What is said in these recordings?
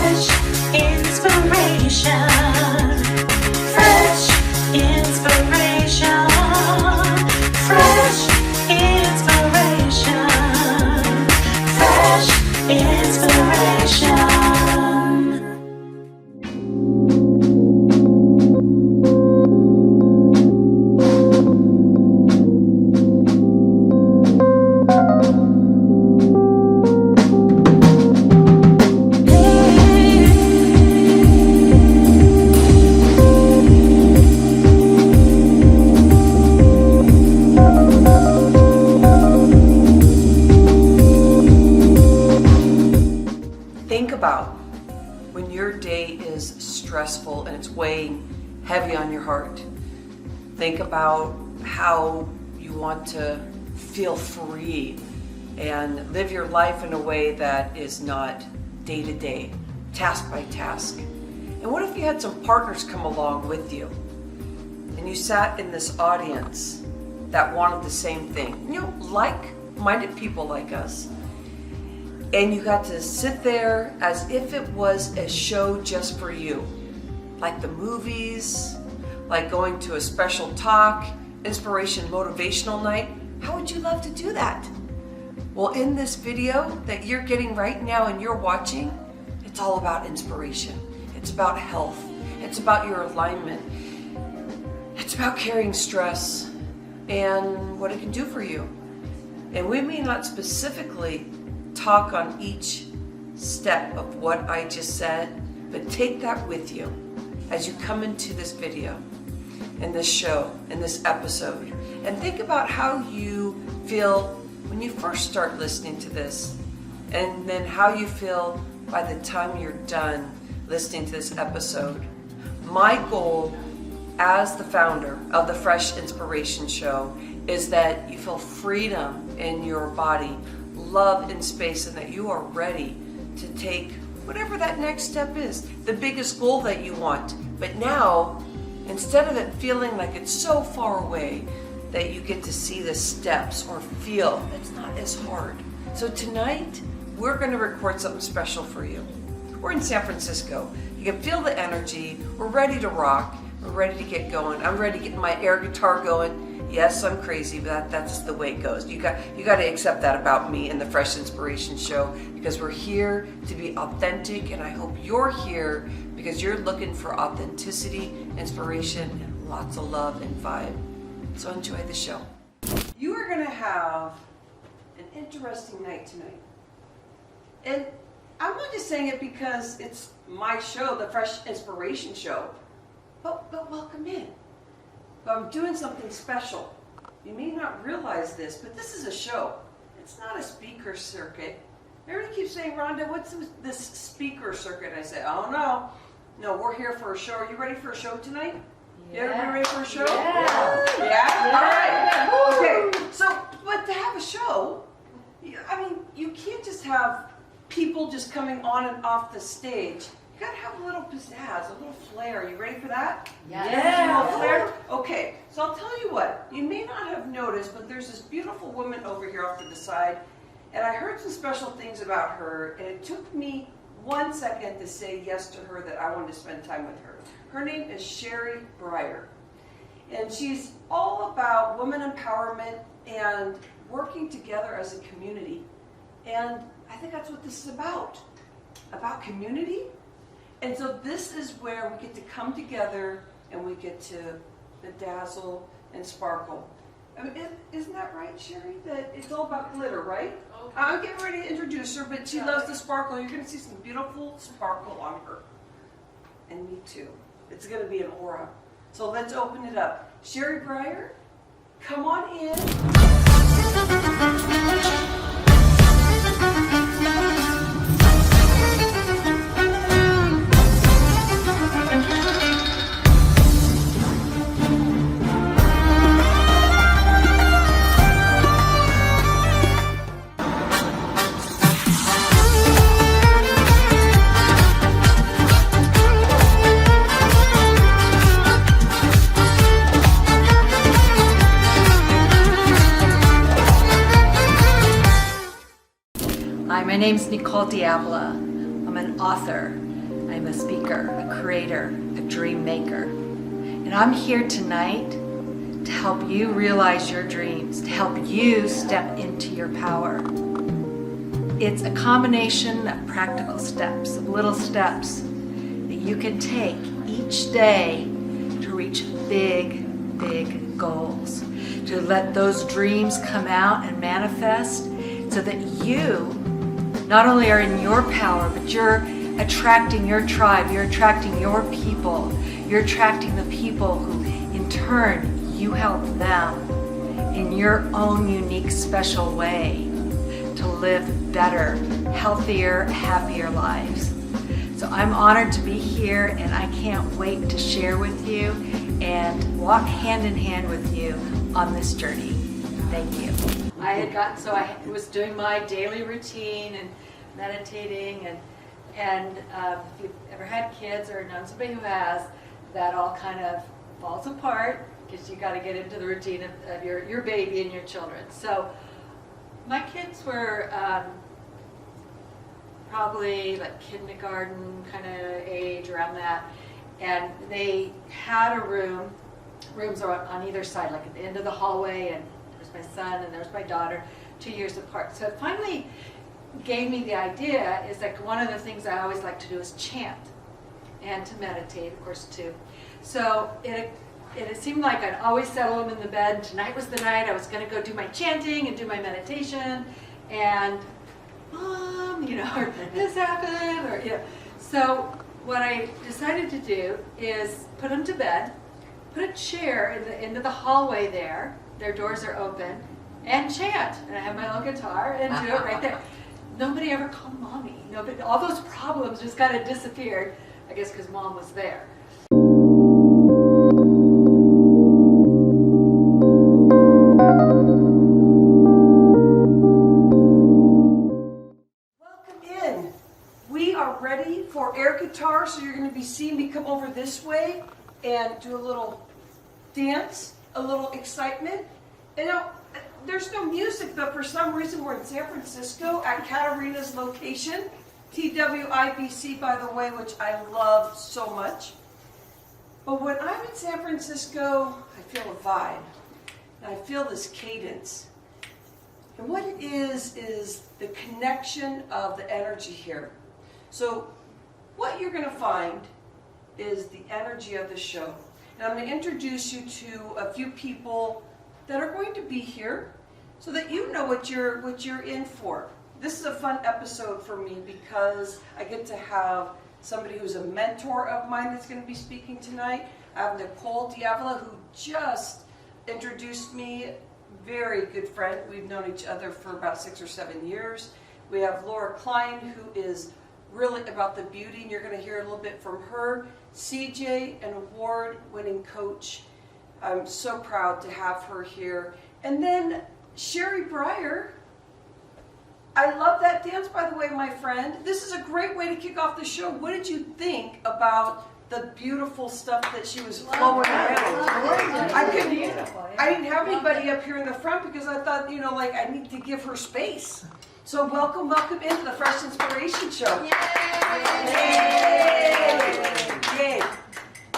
Fresh inspiration. Fresh inspiration. Fresh inspiration. Fresh inspiration. Think about when your day is stressful and it's weighing heavy on your heart. Think about how you want to feel free and live your life in a way that is not day to day, task by task. And what if you had some partners come along with you and you sat in this audience that wanted the same thing? You know, like-minded people like us. And you got to sit there as if it was a show just for you. Like the movies, like going to a special talk, inspiration, motivational night. How would you love to do that? Well, in this video that you're getting right now and you're watching, it's all about inspiration. It's about health. It's about your alignment. It's about carrying stress and what it can do for you. And we may not specifically talk on each step of what I just said, but take that with you as you come into this video, in this show, in this episode, and think about how you feel when you first start listening to this, and then how you feel by the time you're done listening to this episode. My goal as the founder of the Fresh Inspiration Show is that you feel freedom in your body, love in space, and that you are ready to take whatever that next step is, the biggest goal that you want. But now, instead of it feeling like it's so far away, that you get to see the steps or feel it's not as hard. So tonight, we're going to record something special for you. We're in San Francisco. You can feel the energy. We're ready to rock. We're ready to get going. I'm ready to get my air guitar going. Yes, I'm crazy, but that's the way it goes. You got to accept that about me and the Fresh Inspiration Show, because we're here to be authentic, and I hope you're here because you're looking for authenticity, inspiration, and lots of love and vibe. So enjoy the show. You are going to have an interesting night tonight. And I'm not just saying it because it's my show, the Fresh Inspiration Show, but welcome in. I'm doing something special. You may not realize this, but this is a show. It's not a speaker circuit. Everybody keeps saying, Rhonda, what's this speaker circuit? I say, oh no. No, we're here for a show. Are you ready for a show tonight? Yeah. Everybody ready for a show? Yeah. Yeah? All right. Okay, so, but to have a show, I mean, you can't just have people just coming on and off the stage. You gotta have a little pizzazz, a little flair. Are you ready for that? Yeah. A little flair? Okay, so I'll tell you what. You may not have noticed, but there's this beautiful woman over here off to the side, and I heard some special things about her, and it took me 1 second to say yes to her, that I wanted to spend time with her. Her name is Sherry Breyer, and she's all about women empowerment and working together as a community. And I think that's what this is about community. And so this is where we get to come together and we get to bedazzle and sparkle. I mean, isn't that right, Sherry? That it's all about glitter, right? Okay. I'm getting ready to introduce her, but she loves the sparkle. You're going to see some beautiful sparkle on her. And me too. It's going to be an aura. So let's open it up. Sherry Breyer, come on in. My name's Nicole Diabla. I'm an author. I'm a speaker, a creator, a dream maker. And I'm here tonight to help you realize your dreams, to help you step into your power. It's a combination of practical steps, of little steps that you can take each day to reach big, big goals, to let those dreams come out and manifest so that you not only are in your power, but you're attracting your tribe, you're attracting your people, you're attracting the people who in turn you help them in your own unique special way to live better, healthier, happier lives. So I'm honored to be here, and I can't wait to share with you and walk hand in hand with you on this journey. Thank you. I was doing my daily routine and meditating, and if you've ever had kids or known somebody who has, that all kind of falls apart because you got to get into the routine of your baby and your children. So my kids were probably like kindergarten kind of age, around that, and they had a rooms are on either side, like at the end of the hallway, and there's my son and there's my daughter, 2 years apart. So it finally gave me the idea, is like one of the things I always like to do is chant and to meditate, of course, too. So it seemed like I'd always settle them in the bed. Tonight was the night I was going to go do my chanting and do my meditation, and Mom, or this happened, or So what I decided to do is put them to bed, put a chair in the end of the hallway there. Their doors are open, and chant. And I have my little guitar and do it right there. Nobody ever called Mommy. Nobody. All those problems just kind of disappeared. I guess because Mom was there. Ready for air guitar, so you're going to be seeing me come over this way and do a little dance, a little excitement. And now, there's no music, but for some reason we're in San Francisco at Katarina's location, TWIBC, by the way, which I love so much. But when I'm in San Francisco, I feel a vibe, and I feel this cadence. And what it is the connection of the energy here. So what you're going to find is the energy of the show. And I'm going to introduce you to a few people that are going to be here so that you know what you're in for. This is a fun episode for me because I get to have somebody who's a mentor of mine that's going to be speaking tonight. I have Nicole Diavola, who just introduced me, very good friend. We've known each other for about 6 or 7 years. We have Laura Klein, who is really about the beauty, and you're going to hear a little bit from her. CJ, an award-winning coach. I'm so proud to have her here. And then Sherry Breyer. I love that dance, by the way, my friend. This is a great way to kick off the show. What did you think about the beautiful stuff that she was flowing around? I didn't have anybody up here in the front because I thought, like I need to give her space. So welcome into the Fresh Inspiration Show. Yay! Yay!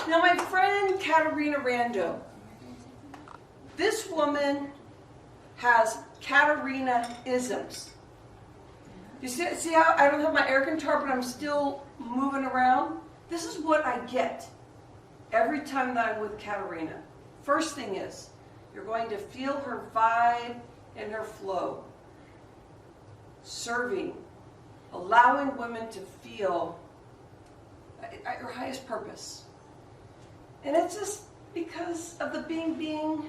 Now my friend Katarina Rando, this woman has Katarina-isms. You see how I don't have my air guitar, but I'm still moving around? This is what I get every time that I'm with Katarina. First thing is, you're going to feel her vibe and her flow. Serving, allowing women to feel at your highest purpose. And it's just because of the being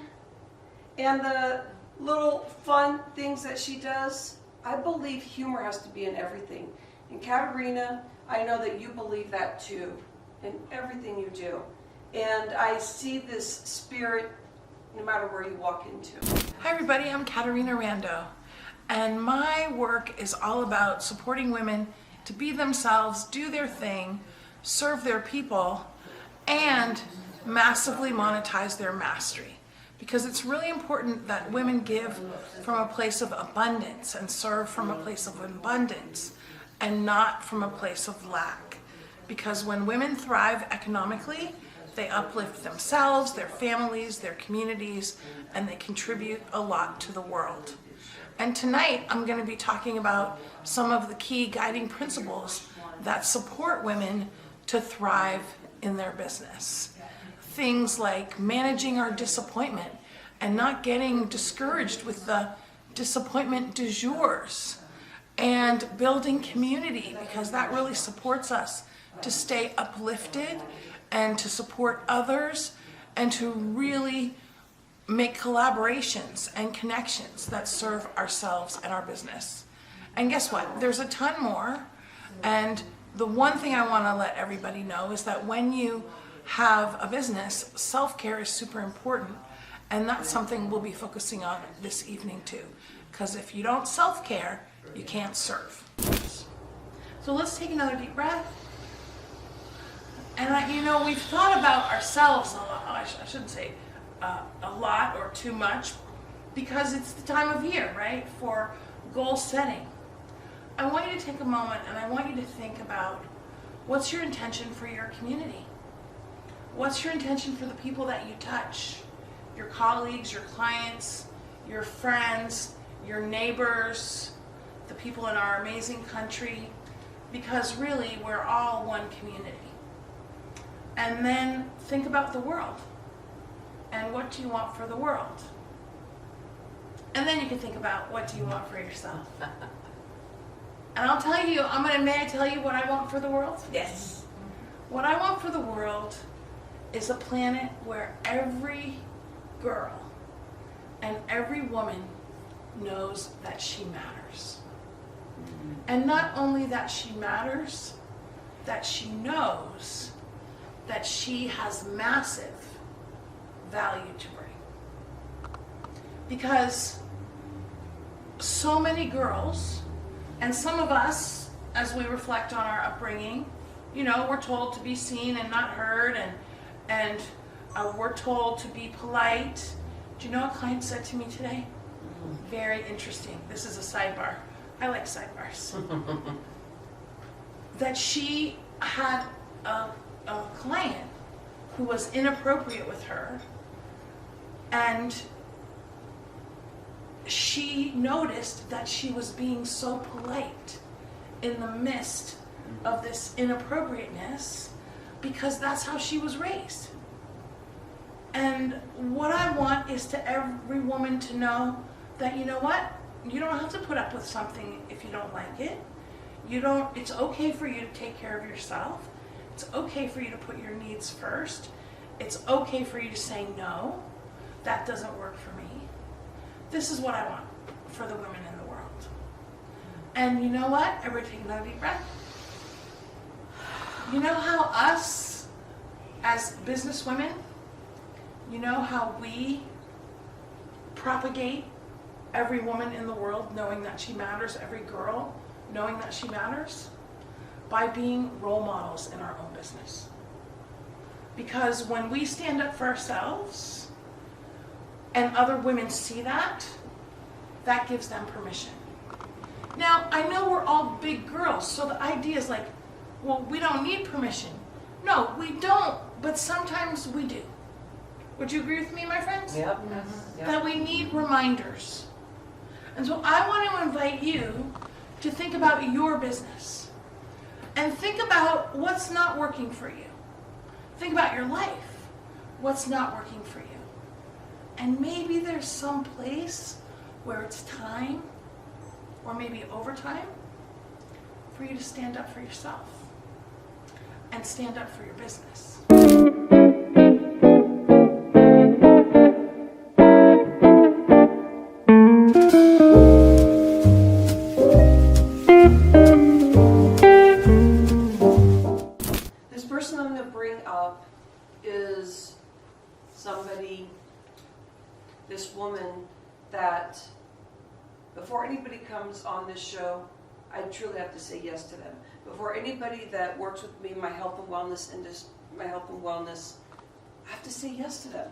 and the little fun things that she does. I believe humor has to be in everything. And Katarina, I know that you believe that too, in everything you do. And I see this spirit no matter where you walk into. Hi everybody, I'm Katarina Rando. And my work is all about supporting women to be themselves, do their thing, serve their people, and massively monetize their mastery. Because it's really important that women give from a place of abundance and serve from a place of abundance and not from a place of lack. Because when women thrive economically, they uplift themselves, their families, their communities, and they contribute a lot to the world. And tonight I'm going to be talking about some of the key guiding principles that support women to thrive in their business. Things like managing our disappointment and not getting discouraged with the disappointment du jours, and building community, because that really supports us to stay uplifted and to support others and to really make collaborations and connections that serve ourselves and our business. And guess what? There's a ton more. And the one thing I want to let everybody know is that when you have a business, self-care is super important. And that's something we'll be focusing on this evening too. Because if you don't self-care, you can't serve. So let's take another deep breath. And we've thought about ourselves a lot. I shouldn't say a lot or too much, because it's the time of year, right, for goal setting. I want you to take a moment and I want you to think about, what's your intention for your community? What's your intention for the people that you touch? Your colleagues, your clients, your friends, your neighbors, the people in our amazing country, because really we're all one community. And then think about the world. And what do you want for the world? And then you can think about, what do you want for yourself? And I'll tell you, may I tell you what I want for the world? Yes. What I want for the world is a planet where every girl and every woman knows that she matters. And not only that she matters, that she knows that she has massive value to bring. Because so many girls, and some of us, as we reflect on our upbringing, we're told to be seen and not heard, and we're told to be polite. Do you know what a client said to me today? Very interesting. This is a sidebar. I like sidebars. That she had a client who was inappropriate with her, and she noticed that she was being so polite in the midst of this inappropriateness, because that's how she was raised. And what I want is to every woman to know that, you know what? You don't have to put up with something if you don't like it. It's okay for you to take care of yourself. It's okay for you to put your needs first. It's okay for you to say, no, that doesn't work for me. This is what I want for the women in the world. And you know what? Everybody take another deep breath. You know how us, as business women, you know how we propagate every woman in the world knowing that she matters, every girl knowing that she matters? By being role models in our own business. Because when we stand up for ourselves and other women see that, that gives them permission. Now, I know we're all big girls, so the idea is like, well, we don't need permission. No, we don't, but sometimes we do. Would you agree with me, my friends? Yep. That we need reminders. And so I want to invite you to think about your business. And think about what's not working for you. Think about your life. What's not working for you. And maybe there's some place where it's time, or maybe overtime, for you to stand up for yourself and stand up for your business. This person I'm going to bring up is this woman that, before anybody comes on this show, I truly have to say yes to them. Before anybody that works with me in my health and wellness I have to say yes to them.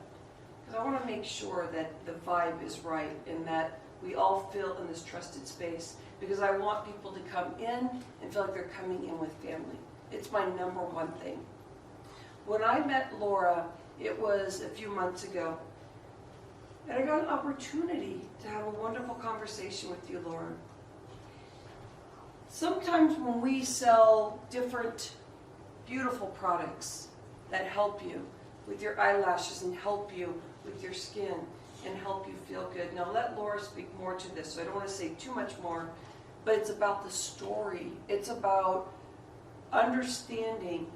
Because I want to make sure that the vibe is right and that we all feel in this trusted space. Because I want people to come in and feel like they're coming in with family. It's my number one thing. When I met Laura, it was a few months ago, and I got an opportunity to have a wonderful conversation with you, Laura. Sometimes when we sell different beautiful products that help you with your eyelashes and help you with your skin and help you feel good. Now let Laura speak more to this, so I don't want to say too much more, but it's about the story. It's about understanding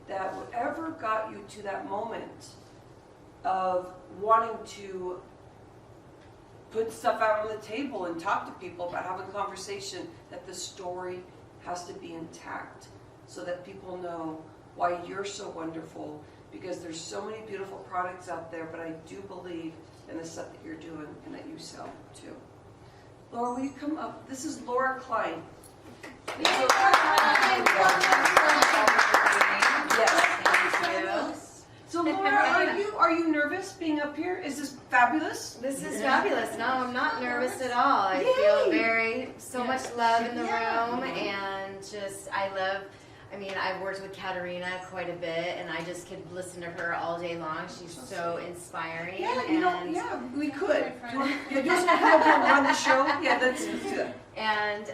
that whatever got you to that moment of wanting to put stuff out on the table and talk to people about having a conversation, that the story has to be intact so that people know why you're so wonderful, because there's so many beautiful products out there, but I do believe in the stuff that you're doing and that you sell too. Laura, will you come up? This is Laura Klein. Yes. So Laura, are you nervous being up here? Is this fabulous? This is fabulous. No, I'm not nervous at all. I feel so much love in the room, and just I've worked with Katerina quite a bit, and I just could listen to her all day long. She's so inspiring. Yeah, we could. Do you want to come over and run the show? Yeah, let's do that. And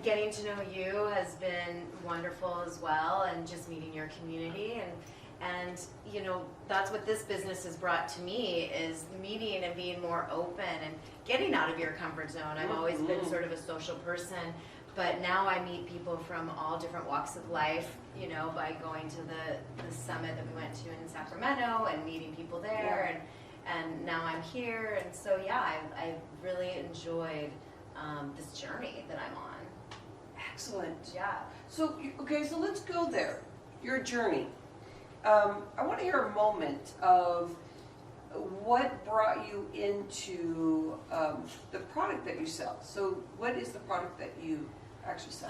getting to know you has been wonderful as well, and just meeting your community, and that's what this business has brought to me, is meeting and being more open and getting out of your comfort zone. I've always been sort of a social person, but now I meet people from all different walks of life, by going to the summit that we went to in Sacramento and meeting people there, and now I'm here, and so I've really enjoyed this journey that I'm on. Excellent. Yeah. So let's go there. Your journey. I want to hear a moment of what brought you into the product that you sell. So what is the product that you actually sell?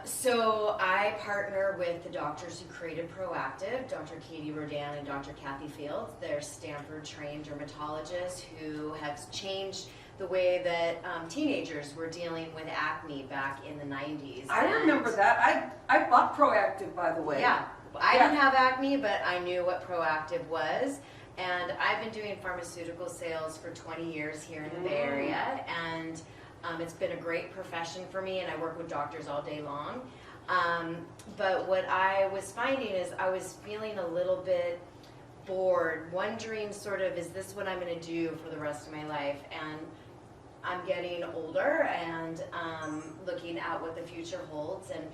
So I partner with the doctors who created Proactive, Dr. Katie Rodan and Dr. Kathy Fields. They're Stanford-trained dermatologists who have changed the way that teenagers were dealing with acne back in the 90s. I remember that. I bought Proactive, by the way. Yeah. I didn't have acne, but I knew what Proactive was. And I've been doing pharmaceutical sales for 20 years here in the Bay Area. And it's been a great profession for me, and I work with doctors all day long. But what I was finding is I was feeling a little bit bored, wondering sort of, is this what I'm going to do for the rest of my life? And I'm getting older and looking at what the future holds, and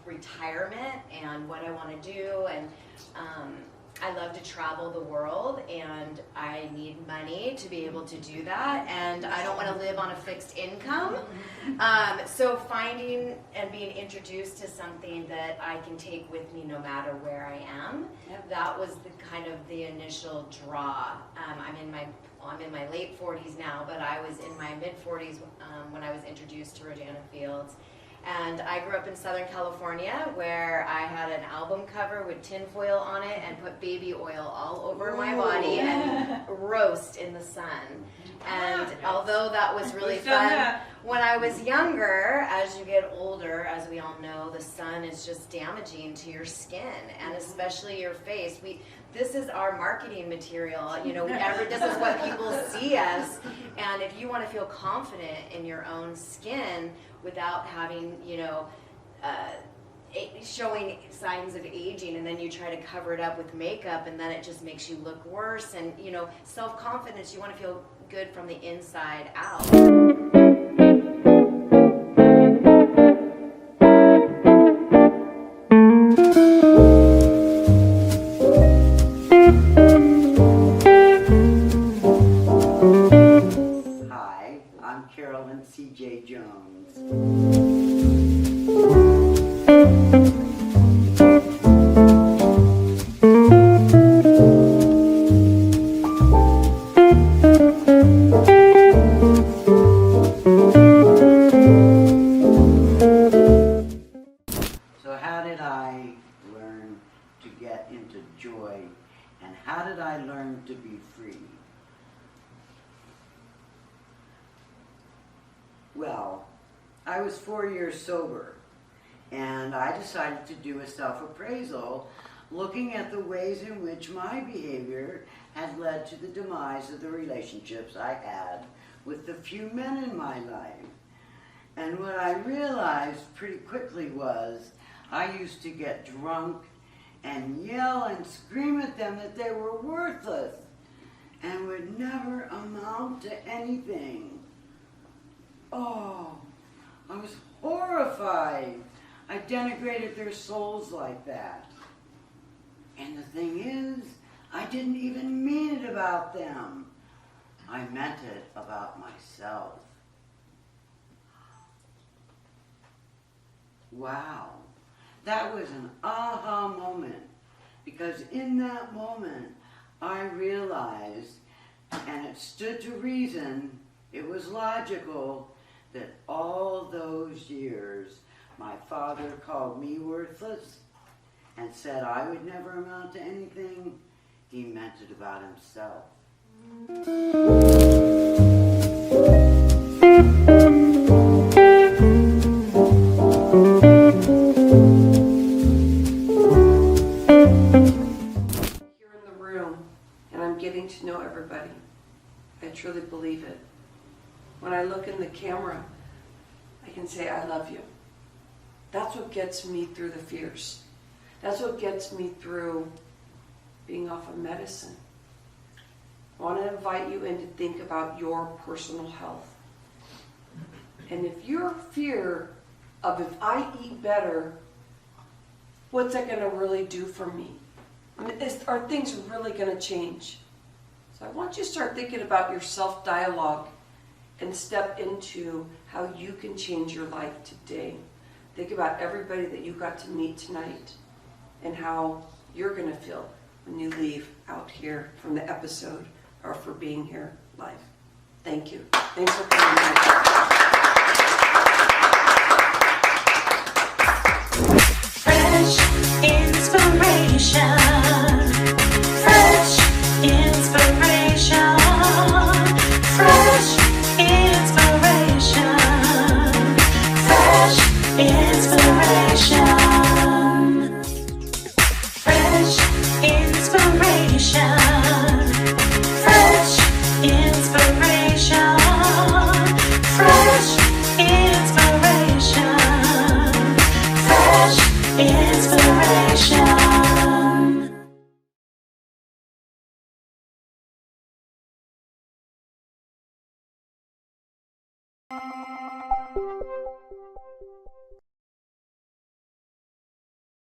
retirement and what I want to do, and I love to travel the world, and I need money to be able to do that, and I don't want to live on a fixed income. So finding and being introduced to something that I can take with me no matter where I am, that was the kind of the initial draw. I'm in my late 40s now, but I was in my mid 40s when I was introduced to Rodana Fields. And I grew up in Southern California, where I had an album cover with tinfoil on it and put baby oil all over my body and roast in the sun. And although that was really fun, when I was younger, as you get older, as we all know, the sun is just damaging to your skin, and especially your face. This is our marketing material. This is what people see us. And if you want to feel confident in your own skin without having, showing signs of aging, and then you try to cover it up with makeup, and then it just makes you look worse. And, self-confidence, you want to feel good from the inside out. Hi, I'm Carolyn C.J. Jones. So how did I learn to get into joy, and how did I learn to be free? Well, I was 4 years sober, And I decided to do a self-appraisal, looking at the ways in which my behavior had led to the demise of the relationships I had with the few men in my life. And what I realized pretty quickly was I used to get drunk and yell and scream at them that they were worthless and would never amount to anything. Oh, I was horrified. I denigrated their souls like that. And the thing is, I didn't even mean it about them. I meant it about myself. Wow, that was an aha moment, because in that moment I realized, and it stood to reason, it was logical, that all those years my father called me worthless and said I would never amount to anything. He meant it about himself. Here in the room, and I'm getting to know everybody. I truly believe it. When I look in the camera, I can say, I love you. That's what gets me through the fears. That's what gets me through being off of medicine. I want to invite you in to think about your personal health. And if your fear of if I eat better, what's that going to really do for me? I mean, are things really going to change? So I want you to start thinking about your self-dialogue and step into how you can change your life today. Think about everybody that you got to meet tonight and how you're going to feel when you leave out here from the episode or for being here live. Thank you. Thanks for coming. Fresh inspiration. Fresh inspiration. Fresh inspiration. Fresh inspiration. Fresh inspiration. Fresh inspiration. Fresh inspiration. Fresh inspiration.